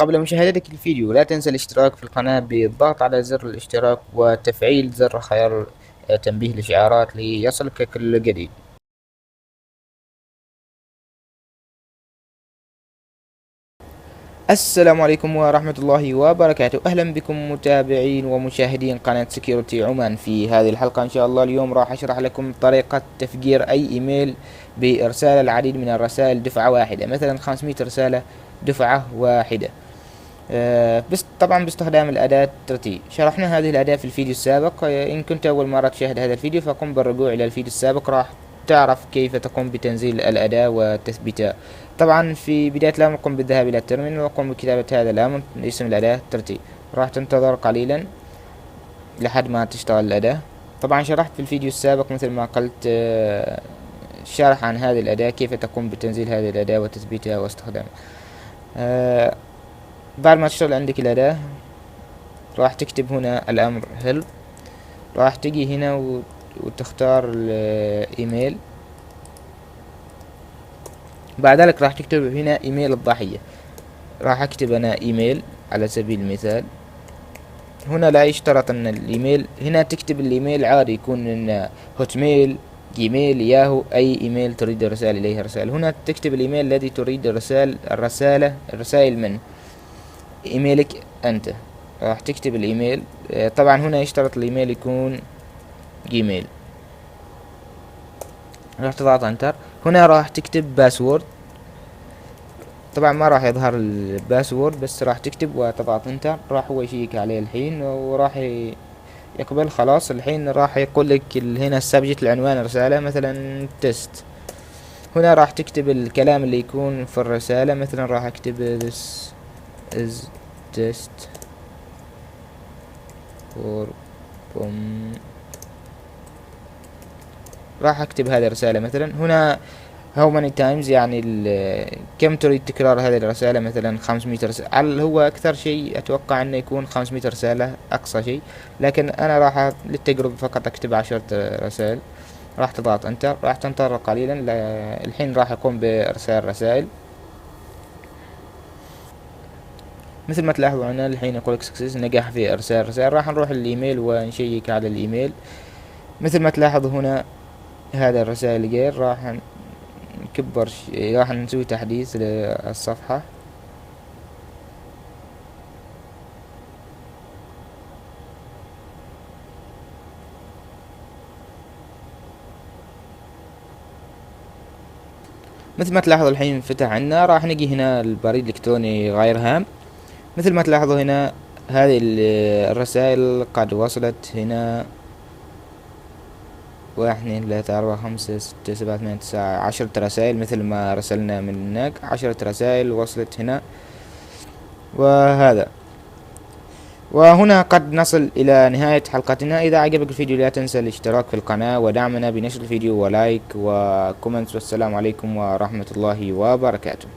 قبل مشاهدتك الفيديو لا تنسى الاشتراك في القناة بالضغط على زر الاشتراك وتفعيل زر خيار تنبيه الإشعارات ليصلك كل جديد. السلام عليكم ورحمة الله وبركاته. أهلا بكم متابعين ومشاهدين قناة سكيورتي عمان. في هذه الحلقة إن شاء الله اليوم راح أشرح لكم طريقة تفجير أي إيميل بإرسال العديد من الرسائل دفعة واحدة، مثلا 500 رسالة دفعة واحدة. بس طبعا باستخدام الأداة ترتيب. شرحنا هذه الأداة في الفيديو السابق. إن كنت أول مرة تشاهد هذا الفيديو فقم بالرجوع إلى الفيديو السابق، راح تعرف كيف تقوم بتنزيل الأداة وتثبيتها. طبعا في بداية الأمر قم بالذهاب إلى الترمينال وقم بكتابة هذا الأمر اسم الأداة ترتيب. راح تنتظر قليلا لحد ما تشتغل الأداة. طبعا شرحت في الفيديو السابق مثل ما قلت شرح عن هذه الأداة، كيف تقوم بتنزيل هذه الأداة وتثبيتها واستخدامها. بعد ما تشتغل عندك الأداة راح تكتب هنا الأمر help، راح تجي هنا وتختار الإيميل. بعد ذلك راح تكتب هنا إيميل الضحية. راح أكتب أنا إيميل على سبيل المثال. هنا لا يشترط أن الإيميل، هنا تكتب الإيميل عادي، يكون إن هوت ميل، جيميل، ياهو، أي إيميل تريد الرسالة إليه رسالة. هنا تكتب الإيميل الذي تريد الرسائل منه، إيميلك أنت. راح تكتب الإيميل. طبعا هنا يشترط الإيميل يكون جيميل. راح تضغط انتر. هنا راح تكتب باسورد. طبعا ما راح يظهر الباسورد، بس راح تكتب وتضغط انتر. راح هو يشيك عليه الحين وراح يقبل. خلاص الحين راح يقول لك هنا السبجكت، العنوان الرسالة مثلا تيست. هنا راح تكتب الكلام اللي يكون في الرسالة، مثلا راح اكتب this is test for راح اكتب هذه الرسالة مثلا. هنا how many times، يعني كم تريد تكرار هذه الرسالة، مثلا 500 رسالة. هو اكثر شيء اتوقع انه يكون 500 رسالة اقصى شيء، لكن انا راح للتجربة فقط اكتب 10 رسائل. راح تضغط انتر. راح تنتظر قليلا. الحين راح يقوم بارسال رسائل. مثل ما تلاحظوا هنا الحين يقولك سكسس، نجح في ارسال رسائل. راح نروح الايميل ونشيك على الايميل. مثل ما تلاحظوا هنا هذا الرسائل غير. راح نكبر راح نسوي تحديث للصفحة. مثل ما تلاحظوا الحين فتح عنا. راح نجي هنا البريد الإلكتروني غير هام. مثل ما تلاحظوا هنا هذه الرسائل قد وصلت. هنا 1 2 3 4 5 6 7 8 9 10 رسائل، مثل ما رسلنا من هناك 10 رسائل وصلت هنا. وهنا قد نصل إلى نهاية حلقتنا. إذا عجبك الفيديو لا تنسى الاشتراك في القناة ودعمنا بنشر الفيديو ولايك وكومنتس. والسلام عليكم ورحمة الله وبركاته.